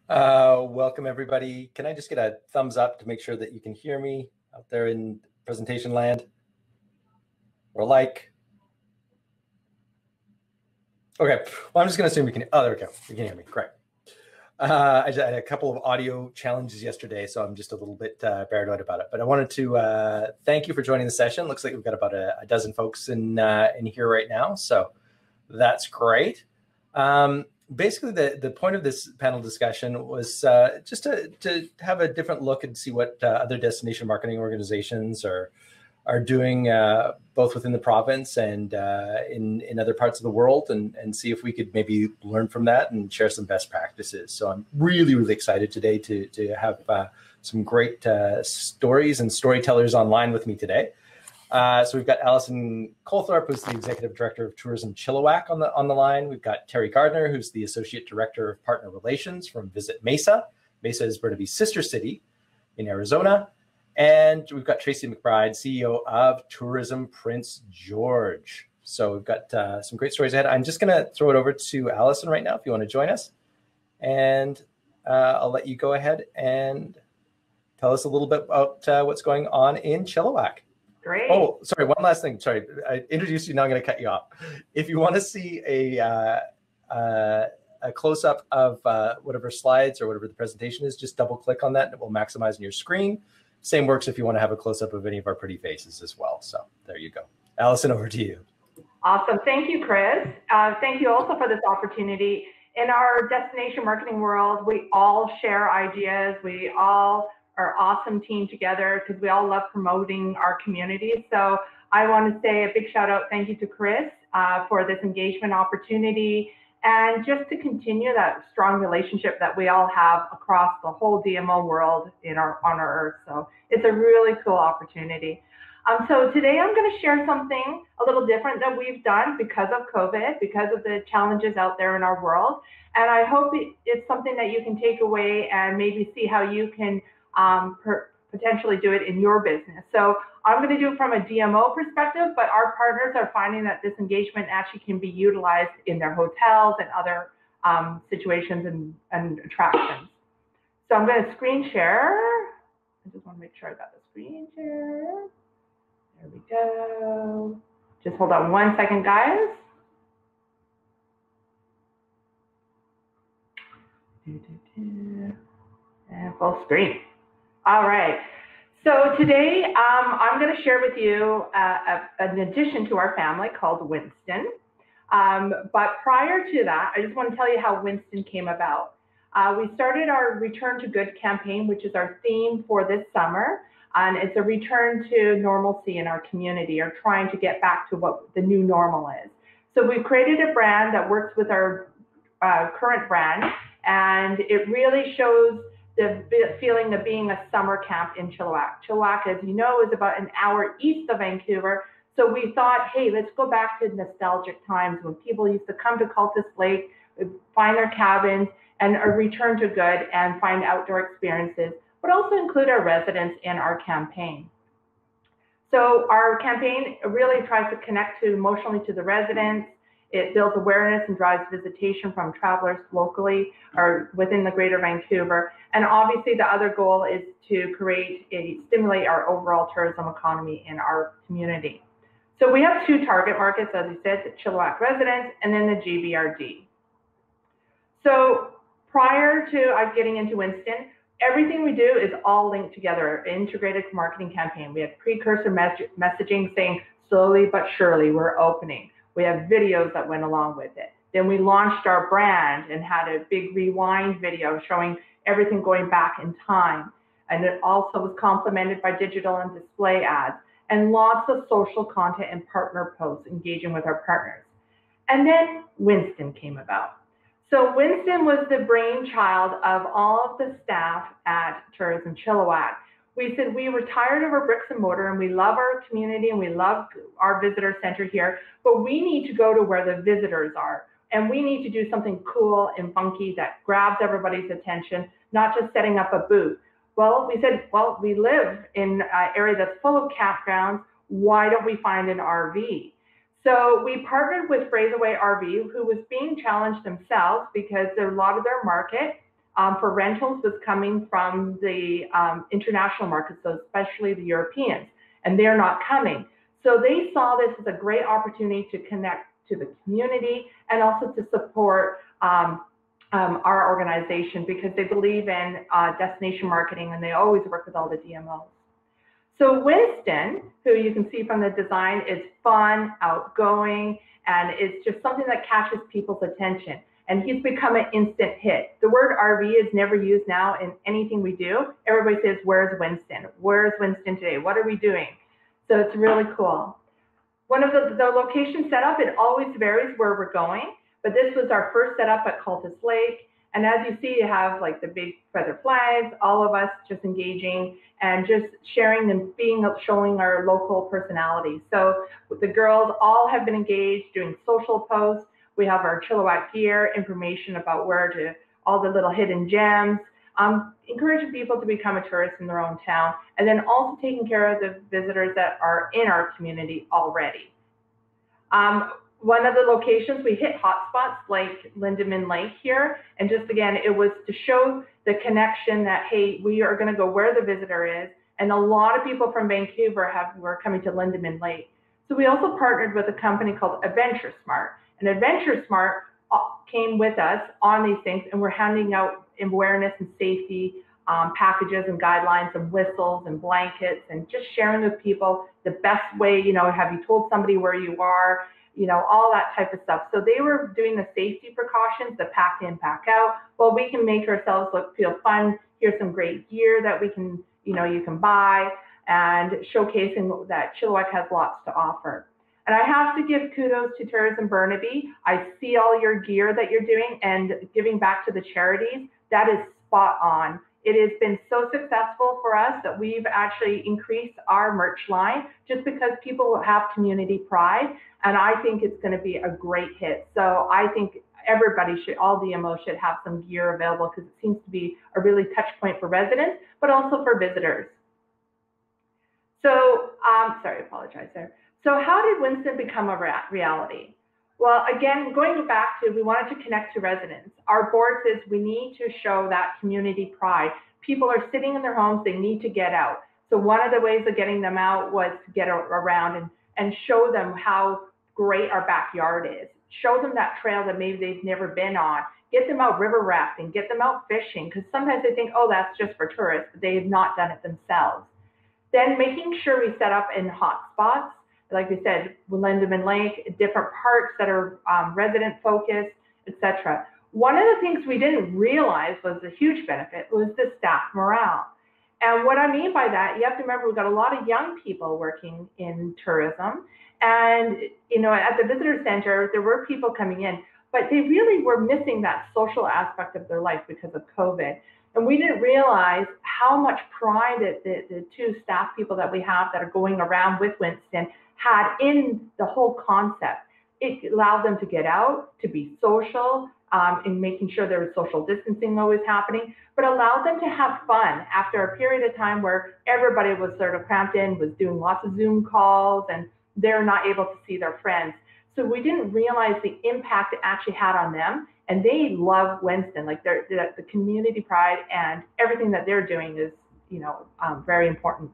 Welcome everybody. Can I just get a thumbs up to make sure that you can hear me out there in presentation land? Or like? Okay, well, I'm just gonna assume you can, oh, there we go. You can hear me, great. I had a couple of audio challenges yesterday, so I'm just a little bit paranoid about it. But I wanted to thank you for joining the session. Looks like we've got about a dozen folks in here right now, so that's great. Basically, the point of this panel discussion was just to have a different look and see what other destination marketing organizations are doing both within the province and in other parts of the world, and see if we could maybe learn from that and share some best practices. So I'm really excited today to have some great stories and storytellers online with me today. So we've got Allison Colthorpe, who's the Executive Director of Tourism Chilliwack on the line. We've got Terry Gardner, who's the Associate Director of Partner Relations from Visit Mesa. Mesa is Burnaby's sister city in Arizona. And we've got Tracy McBride, CEO of Tourism Prince George. So we've got some great stories ahead. I'm just going to throw it over to Allison right now if you want to join us. And I'll let you go ahead and tell us a little bit about what's going on in Chilliwack. Great. Oh, sorry, one last thing. Sorry, I introduced you, now I'm going to cut you off. If you want to see a close-up of whatever slides or whatever the presentation is, just double-click on that and it will maximize on your screen. Same works if you want to have a close-up of any of our pretty faces as well. So there you go. Allison, over to you. Awesome. Thank you, Chris. Thank you also for this opportunity. In our destination marketing world, we all share ideas. We all are awesome team together because we all love promoting our communities. So I want to say a big shout out, thank you to Chris for this engagement opportunity, and just to continue that strong relationship that we all have across the whole DMO world on our earth. So it's a really cool opportunity. So today I'm going to share something a little different that we've done because of COVID, because of the challenges out there in our world. And I hope it's something that you can take away and maybe see how you can potentially do it in your business. So I'm going to do it from a DMO perspective, but our partners are finding that this engagement actually can be utilized in their hotels and other situations and attractions. So I'm going to screen share. I just want to make sure I got the screen share. There we go. Just hold on 1 second, guys. And full screen. All right. So today I'm going to share with you an addition to our family called Winston. But prior to that, I just want to tell you how Winston came about. We started our Return to Good campaign, which is our theme for this summer. And it's a return to normalcy in our community, or trying to get back to what the new normal is. So we created a brand that works with our current brand, and it really shows the feeling of being a summer camp in Chilliwack. Chilliwack, as you know, is about an hour east of Vancouver. So we thought, hey, let's go back to nostalgic times when people used to come to Cultus Lake, find their cabins, and return to good and find outdoor experiences, but also include our residents in our campaign. So our campaign really tries to connect emotionally to the residents. It builds awareness and drives visitation from travelers locally or within the greater Vancouver. And obviously the other goal is to stimulate our overall tourism economy in our community. So we have two target markets, as we said, the Chilliwack residents and then the GBRD. So prior to getting into Winston, everything we do is all linked together, integrated marketing campaign. We have precursor messaging saying, slowly but surely we're opening. We have videos that went along with it. Then we launched our brand and had a big rewind video showing everything going back in time. And it also was complemented by digital and display ads and lots of social content and partner posts engaging with our partners. And then Winston came about. So Winston was the brainchild of all of the staff at Tourism Chilliwack. We said we were tired of our bricks and mortar, and we love our community and we love our visitor center here, but we need to go to where the visitors are. And we need to do something cool and funky that grabs everybody's attention, not just setting up a booth. Well, we said, well, we live in an area that's full of campgrounds. Why don't we find an RV? So we partnered with Fraserway RV, who was being challenged themselves because a lot of their market for rentals was coming from the international markets, so especially the Europeans, and they're not coming. So they saw this as a great opportunity to connect to the community and also to support our organization, because they believe in destination marketing, and they always work with all the DMOs. So Winston, who you can see from the design, is fun, outgoing, and it's just something that catches people's attention. And he's become an instant hit. The word RV is never used now in anything we do. Everybody says, where's Winston? Where's Winston today? What are we doing? So it's really cool. One of the location setup, it always varies where we're going, but this was our first setup at Cultus Lake. And as you see, you have like the big feather flags, all of us just engaging and just sharing and showing our local personality. So the girls all have been engaged, doing social posts. We have our Chilliwack gear, information about all the little hidden gems, encouraging people to become a tourist in their own town, and then also taking care of the visitors that are in our community already. One of the locations, we hit hotspots like Lindeman Lake here, and just again, it was to show the connection that, hey, we are going to go where the visitor is, and a lot of people from Vancouver were coming to Lindeman Lake. So we also partnered with a company called Adventure Smart, and Adventure Smart came with us on these things, and we're handing out awareness and safety packages and guidelines and whistles and blankets, and just sharing with people the best way, have you told somebody where you are, all that type of stuff. So they were doing the safety precautions, the pack in, pack out. Well, we can make ourselves feel fun. Here's some great gear that we can, you can buy, and showcasing that Chilliwack has lots to offer. And I have to give kudos to Tourism Burnaby. I see all your gear that you're doing and giving back to the charities. That is spot on. It has been so successful for us that we've actually increased our merch line just because people have community pride. And I think it's going to be a great hit. So I think everybody all DMOs should have some gear available, because it seems to be a really touch point for residents, but also for visitors. So, sorry, I apologize there. So how did Winston become a reality? Well, again, going back to, we wanted to connect to residents. Our board says we need to show that community pride. People are sitting in their homes, they need to get out. So one of the ways of getting them out was to get around and show them how great our backyard is. Show them that trail that maybe they've never been on. Get them out river rafting, get them out fishing, because sometimes they think, oh, that's just for tourists, but they have not done it themselves. Then making sure we set up in hot spots. Like we said, Lindeman Lake, different parks that are resident focused, etc. One of the things we didn't realize was a huge benefit was the staff morale. And what I mean by that, you have to remember, we've got a lot of young people working in tourism. And, at the visitor center, there were people coming in, but they really were missing that social aspect of their life because of COVID. And we didn't realize how much pride that the two staff people that we have that are going around with Winston had in the whole concept. It allowed them to get out, to be social, in making sure there was social distancing always happening, but allowed them to have fun after a period of time where everybody was sort of cramped in, was doing lots of Zoom calls, and they're not able to see their friends. So we didn't realize the impact it actually had on them, and they love Winston. Like the community pride and everything that they're doing is, very important.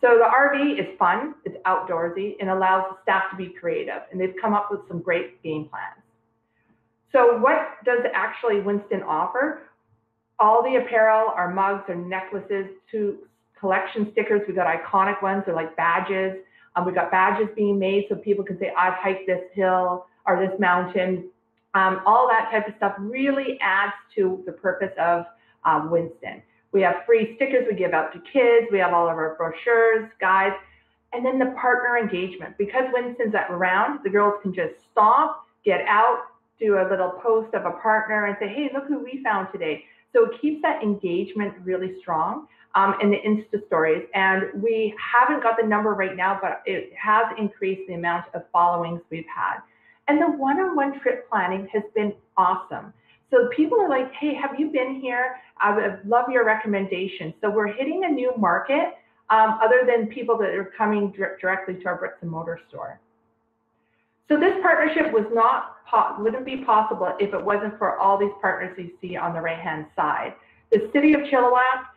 So the RV is fun, it's outdoorsy, and allows the staff to be creative, and they've come up with some great game plans. So what does actually Winston offer? All the apparel, our mugs, our necklaces, two collection stickers. We got iconic ones, they're like badges. We got badges being made so people can say, I've hiked this hill or this mountain. All that type of stuff really adds to the purpose of Winston. We have free stickers we give out to kids. We have all of our brochures, guides, and then the partner engagement. Because Winston's around, the girls can just stop, get out, do a little post of a partner and say, hey, look who we found today. So it keeps that engagement really strong in the Insta stories. And we haven't got the number right now, but it has increased the amount of followings we've had. And the one-on-one trip planning has been awesome. So people are like, hey, have you been here? I would love your recommendation. So we're hitting a new market other than people that are coming directly to our bricks and mortar store. So this partnership wouldn't be possible if it wasn't for all these partners you see on the right-hand side. The City of Chilliwack,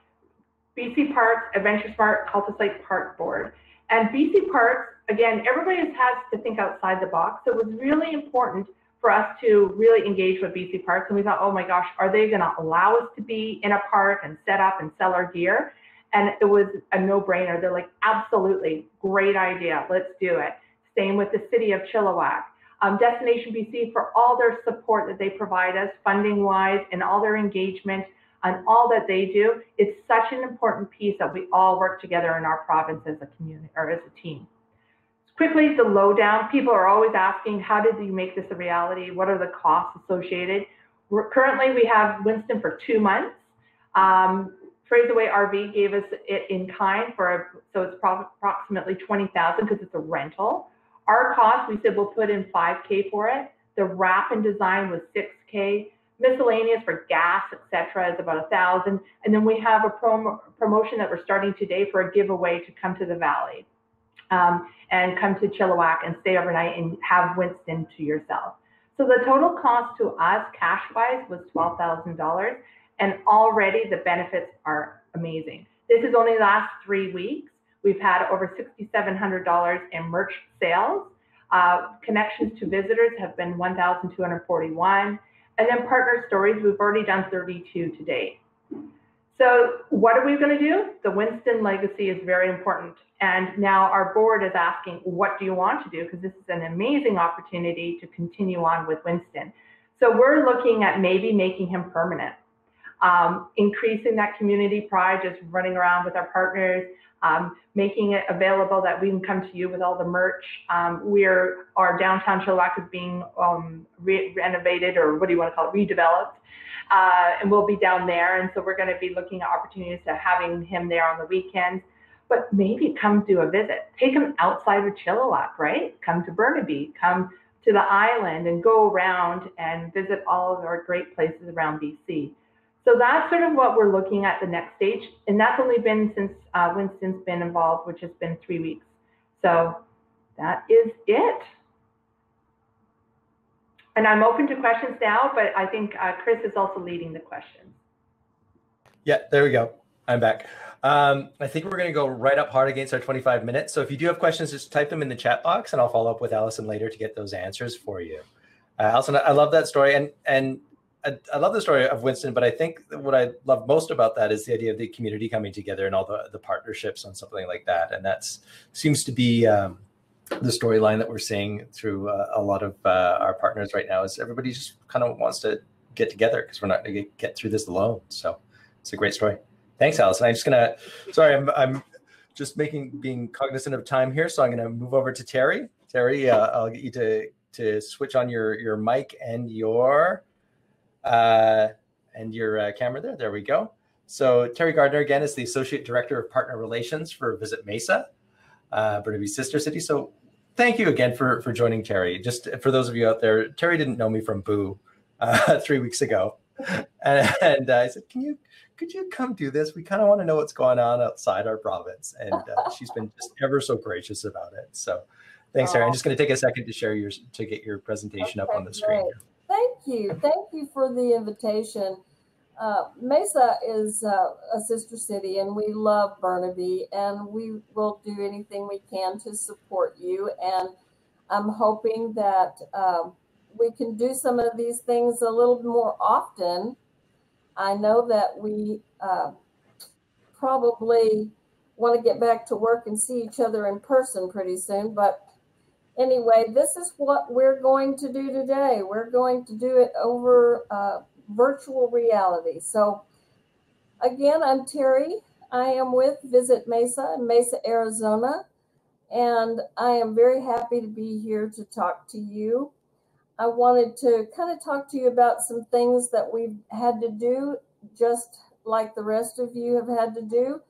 BC Parks, Adventure Smart, Cultivate Park Board. And BC Parks, again, everybody has to think outside the box. So it was really important for us to really engage with BC Parks. And we thought, oh my gosh, are they gonna allow us to be in a park and set up and sell our gear? And it was a no-brainer. They're like, absolutely, great idea, let's do it. Same with the City of Chilliwack. Destination BC for all their support that they provide us, funding-wise, and all their engagement on all that they do. It's such an important piece that we all work together in our province as a community or as a team. Quickly, the lowdown. People are always asking, how did you make this a reality? What are the costs associated? Currently, we have Winston for 2 months. Fraserway RV gave us it in kind so it's approximately $20,000 because it's a rental. Our cost, we said we'll put in $5K for it. The wrap and design was $6K. Miscellaneous for gas, etc., is about $1,000. And then we have a promotion that we're starting today for a giveaway to come to the Valley and come to Chilliwack and stay overnight and have Winston to yourself. So the total cost to us, cash-wise, was $12,000. And already the benefits are amazing. This is only the last 3 weeks. We've had over $6,700 in merch sales. Connections to visitors have been 1,241. And then partner stories, we've already done 32 to date. So what are we going to do? The Winston legacy is very important. And now our board is asking, what do you want to do? Because this is an amazing opportunity to continue on with Winston. So we're looking at maybe making him permanent. Increasing that community pride, just running around with our partners, making it available that we can come to you with all the merch. Our downtown Chilliwack is being renovated, or what do you want to call it, redeveloped, and we'll be down there. And so we're going to be looking at opportunities to having him there on the weekends, but maybe come do a visit. Take him outside of Chilliwack, right? Come to Burnaby, come to the island and go around and visit all of our great places around BC. So that's sort of what we're looking at the next stage. And that's only been since Winston's been involved, which has been 3 weeks. So that is it. And I'm open to questions now, but I think Chris is also leading the questions. Yeah, there we go. I'm back. I think we're going to go right up hard against our 25 minutes. So if you do have questions, just type them in the chat box and I'll follow up with Allison later to get those answers for you. Allison, I love that story. And I love the story of Winston, but I think what I love most about that is the idea of the community coming together and all the partnerships on something like that. And that seems to be the storyline that we're seeing through a lot of our partners right now, is everybody just kind of wants to get together because we're not going to get through this alone. So it's a great story. Thanks, Allison. I'm just going to, sorry, I'm just being cognizant of time here. So I'm going to move over to Terry. Terry, I'll get you to switch on your mic and your camera there. There we go. So Terry Gardner, again, is the Associate Director of Partner Relations for Visit Mesa, Burnaby's sister city. So thank you again for joining, Terry. Just for those of you out there, Terry didn't know me from Boo 3 weeks ago. And I said, could you come do this? We kind of want to know what's going on outside our province. And she's been just ever so gracious about it. So thanks, Terry. I'm just going to take a second to get your presentation up on the screen. Great. Thank you. Thank you for the invitation. Mesa is a sister city, and we love Burnaby, and we will do anything we can to support you. And I'm hoping that we can do some of these things a little more often. I know that we probably want to get back to work and see each other in person pretty soon, but anyway, this is what we're going to do today. We're going to do it over virtual reality. So again, I'm Terry. I am with Visit Mesa in Mesa, Arizona, and I am very happy to be here to talk to you. I wanted to kind of talk to you about some things that we've had to do, just like the rest of you have had to do.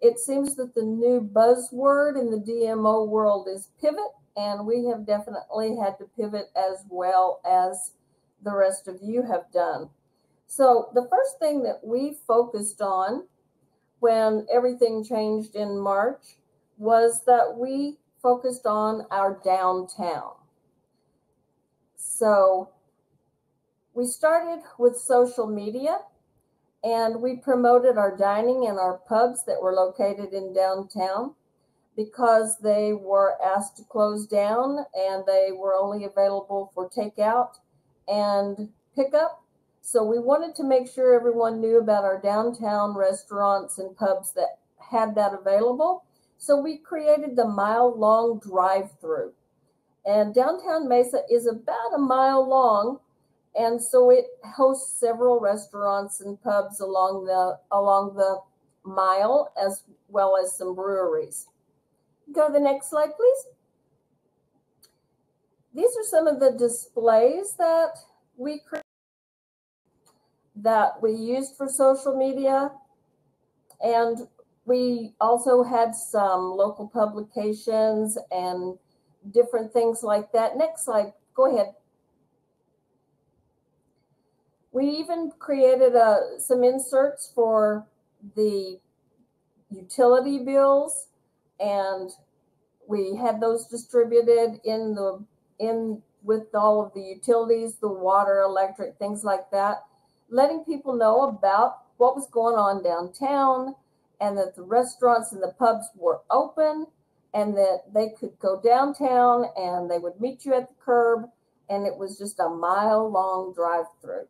It seems that the new buzzword in the DMO world is pivot, and we have definitely had to pivot as well as the rest of you have done. So the first thing that we focused on when everything changed in March was that we focused on our downtown. So we started with social media, and we promoted our dining and our pubs that were located in downtown because they were asked to close down and they were only available for takeout and pickup. So we wanted to make sure everyone knew about our downtown restaurants and pubs that had that available. So we created the mile-long drive-through. And downtown Mesa is about a mile long, and so it hosts several restaurants and pubs along the mile, as well as some breweries. Go to the next slide, please. These are some of the displays that we used for social media, and we also had some local publications and different things like that. Next slide, go ahead. We even created some inserts for the utility bills, and we had those distributed with all of the utilities, the water, electric, things like that, letting people know about what was going on downtown and that the restaurants and the pubs were open and that they could go downtown and they would meet you at the curb, and it was just a mile-long drive-through.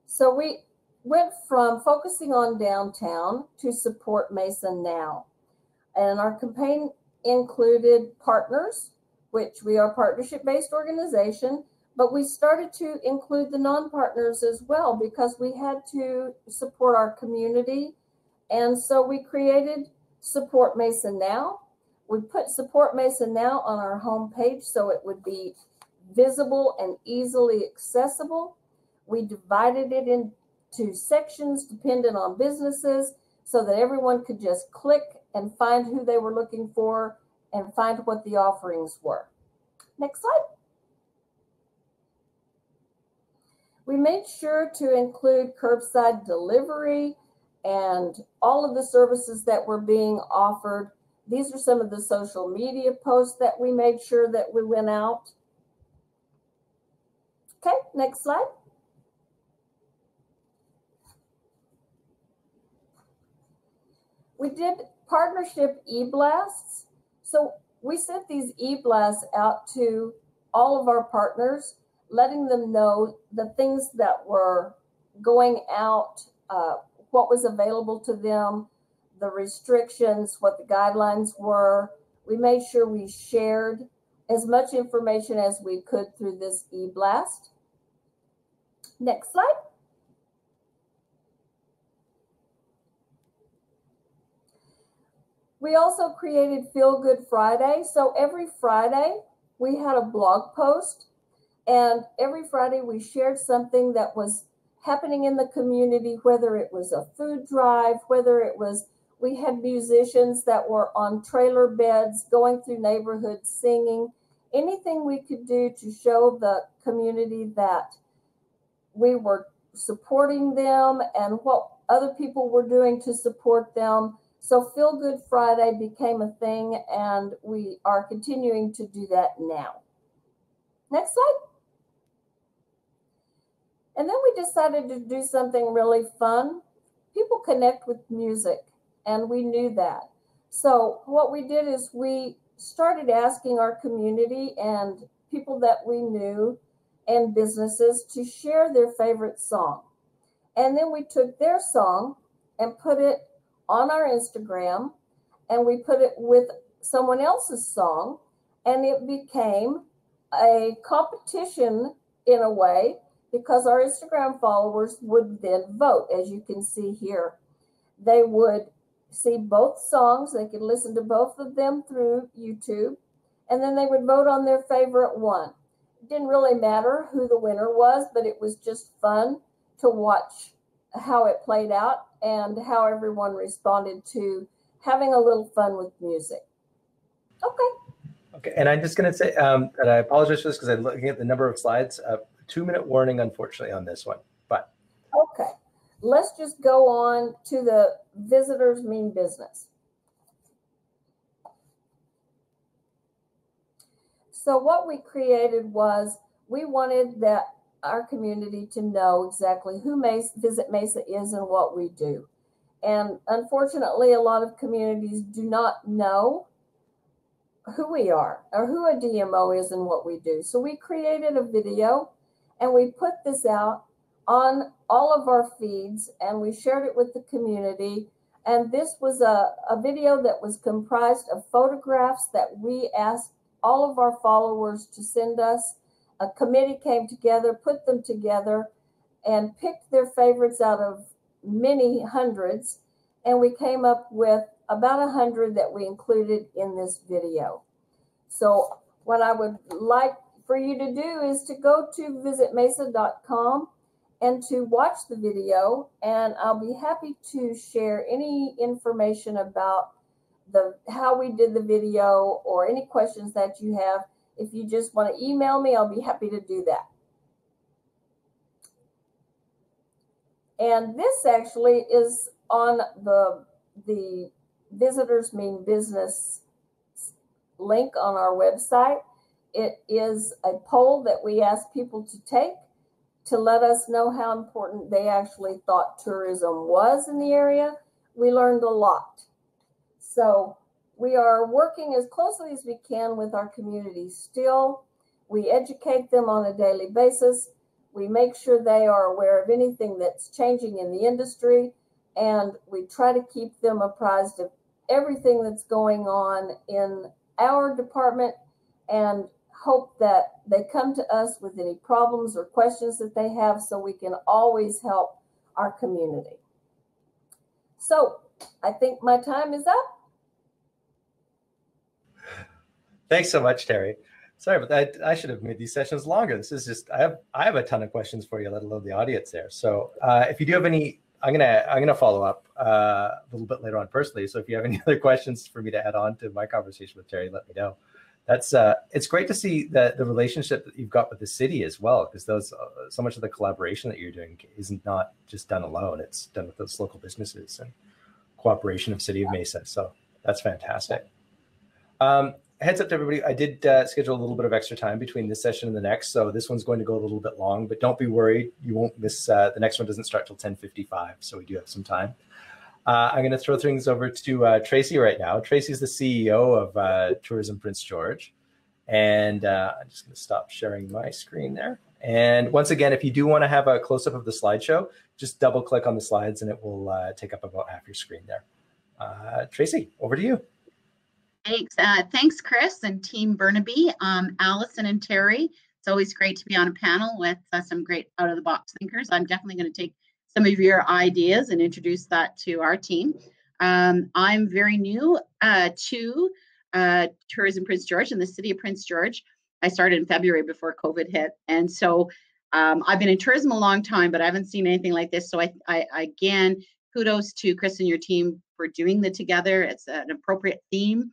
So we went from focusing on downtown to support Mesa Now. And our campaign included partners, which we are a partnership-based organization, but we started to include the non-partners as well because we had to support our community. And so we created Support Mesa Now. We put Support Mesa Now on our homepage so it would be visible and easily accessible. We divided it into sections dependent on businesses so that everyone could just click and find who they were looking for and find what the offerings were. Next slide. We made sure to include curbside delivery and all of the services that were being offered. These are some of the social media posts that we made sure that we went out. Okay, next slide. We did partnership e-blasts. So we sent these e-blasts out to all of our partners, letting them know the things that were going out, what was available to them, the restrictions, what the guidelines were. We made sure we shared as much information as we could through this e-blast. Next slide. We also created Feel Good Friday. So every Friday we had a blog post, and every Friday we shared something that was happening in the community, whether it was a food drive, whether it was, we had musicians that were on trailer beds going through neighborhoods singing, anything we could do to show the community that we were supporting them and what other people were doing to support them. So Feel Good Friday became a thing, and we are continuing to do that now. Next slide. And then we decided to do something really fun. People connect with music, and we knew that. So what we did is we started asking our community and people that we knew and businesses to share their favorite song. And then we took their song and put it on our Instagram, and we put it with someone else's song, and it became a competition in a way because our Instagram followers would then vote. As you can see here, they would see both songs. They could listen to both of them through YouTube, and then they would vote on their favorite one. It didn't really matter who the winner was, but it was just fun to watch how it played out and how everyone responded to having a little fun with music. Okay, and I'm just going to say, and I apologize for this because I'm looking at the number of slides. 2-minute warning, unfortunately, on this one. But okay, let's just go on to the visitors mean business. So what we created was we wanted that our community to know exactly who Visit Mesa is and what we do. And unfortunately, a lot of communities do not know who we are or who a DMO is and what we do. So we created a video and we put this out on all of our feeds and we shared it with the community. And this was a video that was comprised of photographs that we asked all of our followers to send us. A committee came together, put them together, and picked their favorites out of many hundreds. And we came up with about 100 that we included in this video. So what I would like for you to do is to go to visitmesa.com and to watch the video, and I'll be happy to share any information about how we did the video or any questions that you have. If you just want to email me, I'll be happy to do that. And this actually is on the Visitors Mean Business link on our website. It is a poll that we ask people to take to let us know how important they actually thought tourism was in the area. We learned a lot. So we are working as closely as we can with our community still. We educate them on a daily basis. We make sure they are aware of anything that's changing in the industry, and we try to keep them apprised of everything that's going on in our department and hope that they come to us with any problems or questions that they have so we can always help our community. So I think my time is up. Thanks so much, Terry. Sorry, but I should have made these sessions longer. This is just, I have a ton of questions for you, let alone the audience there. So if you do have any, I'm gonna follow up a little bit later on personally. So if you have any other questions for me to add on to my conversation with Terry, let me know. That's it's great to see that the relationship that you've got with the city as well, because those so much of the collaboration that you're doing isn't not just done alone. It's done with those local businesses and cooperation of City of Mesa. So that's fantastic. Heads up to everybody, I did schedule a little bit of extra time between this session and the next, so this one's going to go a little bit long, but don't be worried, you won't miss, the next one doesn't start till 10:55, so we do have some time. I'm going to throw things over to Tracy right now. Tracy's the CEO of Tourism Prince George, and I'm just going to stop sharing my screen there. And once again, if you do want to have a close-up of the slideshow, just double-click on the slides and it will take up about half your screen there. Tracy, over to you. Thanks. Thanks, Chris and Team Burnaby, Allison and Terry. It's always great to be on a panel with some great out-of-the-box thinkers. I'm definitely going to take some of your ideas and introduce that to our team. I'm very new to Tourism Prince George and the City of Prince George. I started in February before COVID hit. And so I've been in tourism a long time, but I haven't seen anything like this. So I again, kudos to Chris and your team for doing the together. It's an appropriate theme.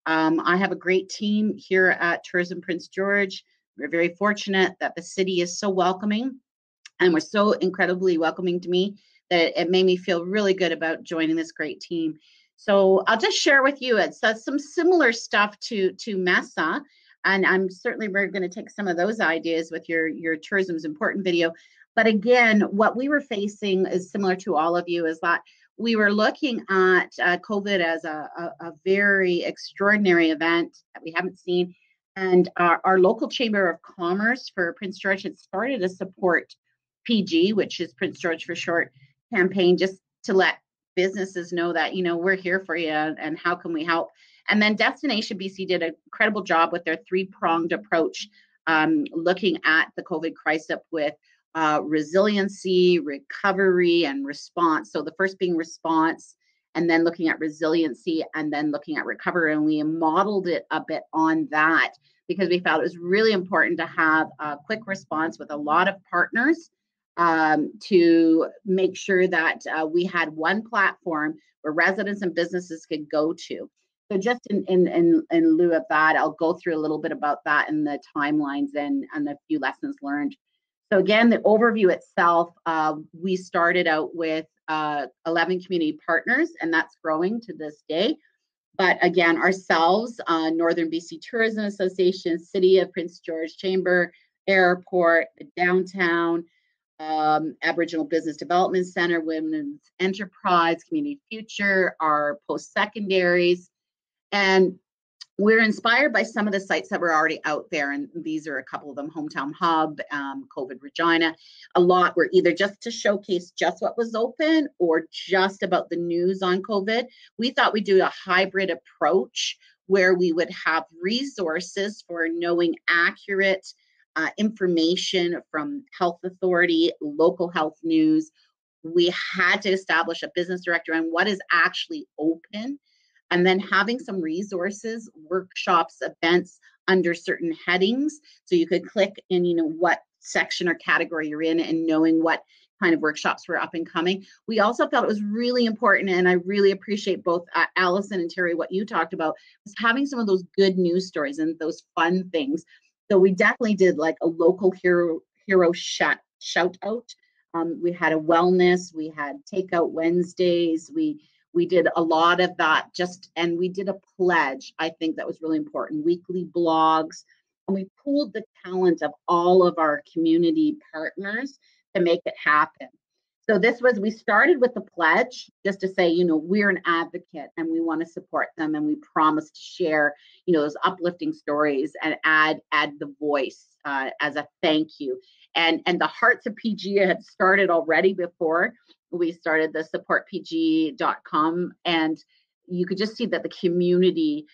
I have a great team here at Tourism Prince George. We're very fortunate that the city is so welcoming and we're so incredibly welcoming to me that it made me feel really good about joining this great team. So I'll just share with you, it's some similar stuff to Mesa, and I'm certainly we're going to take some of those ideas with your Tourism's Important video. But again, what we were facing is similar to all of you, is that we were looking at COVID as a very extraordinary event that we haven't seen. And our local Chamber of Commerce for Prince George had started a support PG, which is Prince George for short, campaign, just to let businesses know that, you know, we're here for you and how can we help. And then Destination BC did an incredible job with their three-pronged approach, looking at the COVID crisis with resiliency, recovery, and response. So the first being response, and then looking at resiliency, and then looking at recovery. And we modeled it a bit on that because we felt it was really important to have a quick response with a lot of partners to make sure that we had one platform where residents and businesses could go to. So just in lieu of that, I'll go through a little bit about that in the timelines and a few lessons learned. So again, the overview itself, we started out with 11 community partners, and that's growing to this day. But again, ourselves, Northern BC Tourism Association, City of Prince George Chamber, airport, the downtown, Aboriginal Business Development Center, Women's Enterprise, Community Future, our post-secondaries. And we're inspired by some of the sites that were already out there, and these are a couple of them: Hometown Hub, COVID Regina. A lot were either just to showcase just what was open or just about the news on COVID. We thought we'd do a hybrid approach where we would have resources for knowing accurate information from health authority, local health news. We had to establish a business director on what is actually open, and then having some resources, workshops, events under certain headings. So you could click in, what section or category you're in, and knowing what kind of workshops were up and coming. We also felt it was really important, and I really appreciate both Allison and Terry, what you talked about, was having some of those good news stories and those fun things. So we definitely did like a local hero shout out. We had a wellness, we had takeout Wednesdays, we did a lot of that, and we did a pledge. I think that was really important. Weekly blogs, and we pooled the talent of all of our community partners to make it happen. So we started with the pledge just to say, we're an advocate and we want to support them, and we promise to share, those uplifting stories and add the voice as a thank you. And the Hearts of PG had started already before we started the supportpg.com, and you could just see that the community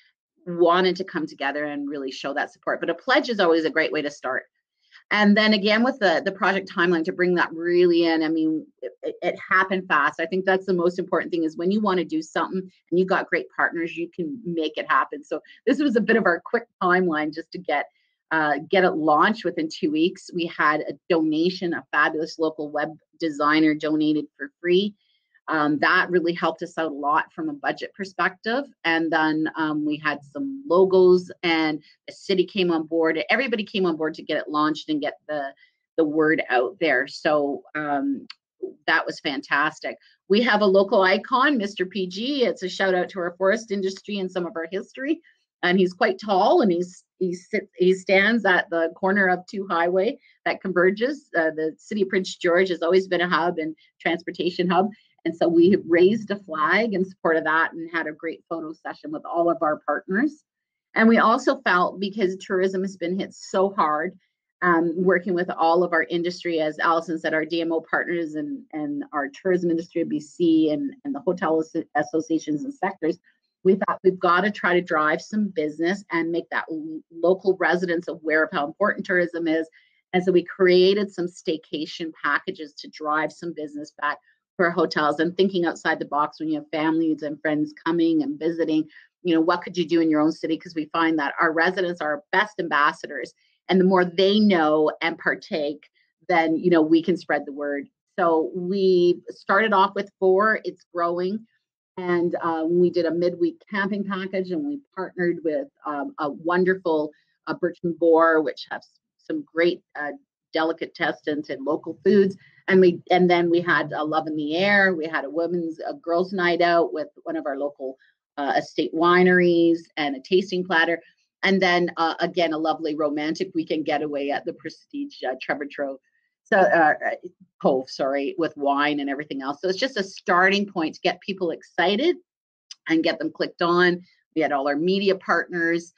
wanted to come together and really show that support. But a pledge is always a great way to start. And then again, with the project timeline, to bring that really in, I mean, it happened fast. I think that's the most important thing, is when you want to do something and you've got great partners, you can make it happen. So this was a bit of our quick timeline just to get it launched within 2 weeks. We had a donation, a fabulous local web designer donated for free. That really helped us out a lot from a budget perspective. And then we had some logos, and the city came on board. Everybody came on board to get it launched and get the word out there. So that was fantastic. We have a local icon, Mr. PG. It's a shout out to our forest industry and some of our history. And he's quite tall, and he stands at the corner of 2 highway that converges. The city of Prince George has always been a hub and transportation hub. And so we raised a flag in support of that and had a great photo session with all of our partners. And we also felt, because tourism has been hit so hard, working with all of our industry, as Allison said, our DMO partners and our tourism industry of BC and the hotel associations and sectors, we thought we've got to try to drive some business and make that local residents aware of how important tourism is. And so we created some staycation packages to drive some business back for hotels, and thinking outside the box when you have families and friends coming and visiting, what could you do in your own city? Because we find that our residents are our best ambassadors, and the more they know and partake, then, we can spread the word. So we started off with 4, it's growing. And we did a midweek camping package, and we partnered with a wonderful Birchman Boar, which has some great delicatessens and local foods. And then we had a Love in the Air. We had a girls' night out with one of our local estate wineries and a tasting platter. And then again, a lovely romantic weekend getaway at the Prestige Trevor Trove. Cove, with wine and everything else. So it's just a starting point to get people excited and get them clicked on. We had all our media partners.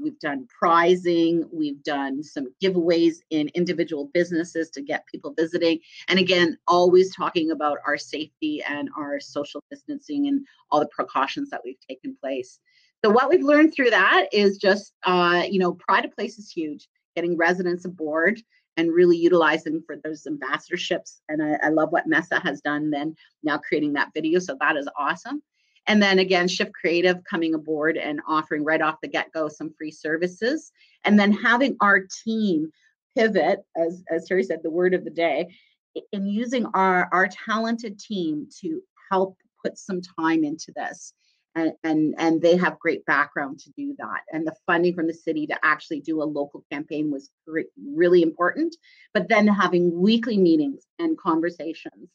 We've done prizing. We've done some giveaways in individual businesses to get people visiting. And again, always talking about our safety and our social distancing and all the precautions that we've taken place. So what we've learned through that is just, pride of place is huge. Getting residents aboard and really utilizing for those ambassadorships. And I love what Mesa has done then, now creating that video. So that is awesome. And then again, Shift Creative coming aboard and offering right off the get-go some free services. And then having our team pivot, as Terry said, the word of the day, in using our talented team to help put some time into this. And they have great background to do that. And the funding from the city to actually do a local campaign was really important. But then having weekly meetings and conversations.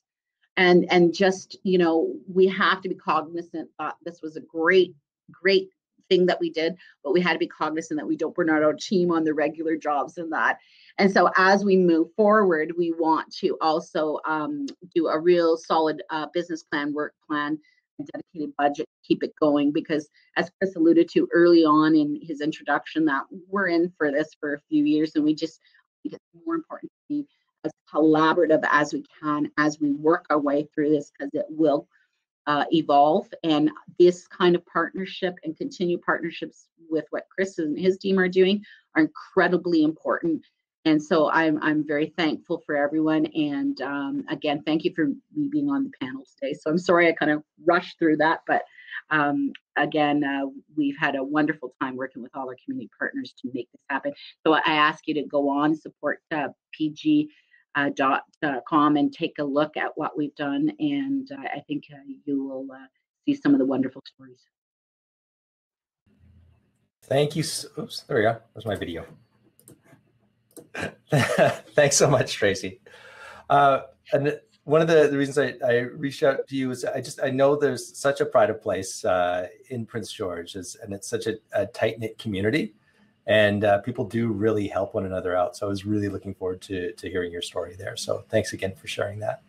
And just, we have to be cognizant that this was a great thing that we did, but we had to be cognizant that we're not a team on the regular jobs and that. And so as we move forward, we want to also do a real solid business plan, work plan, and dedicated budget to keep it going, because as Chris alluded to early on in his introduction, that we're in for this for a few years, and we just think it's more important to be as collaborative as we can as we work our way through this, because it will evolve. And this kind of partnership and continued partnerships with what Chris and his team are doing are incredibly important. And so I'm very thankful for everyone. And again, thank you for me being on the panel today. So I'm sorry I kind of rushed through that, but again, we've had a wonderful time working with all our community partners to make this happen. So I ask you to go on, support PG.com and take a look at what we've done. And I think you will see some of the wonderful stories. Thank you. Oops, there we go. There's my video. Thanks so much, Tracy. And one of the reasons I reached out to you is I know there's such a pride of place in Prince George, and it's such a tight-knit community, and people do really help one another out. So I was really looking forward to hearing your story there. So thanks again for sharing that.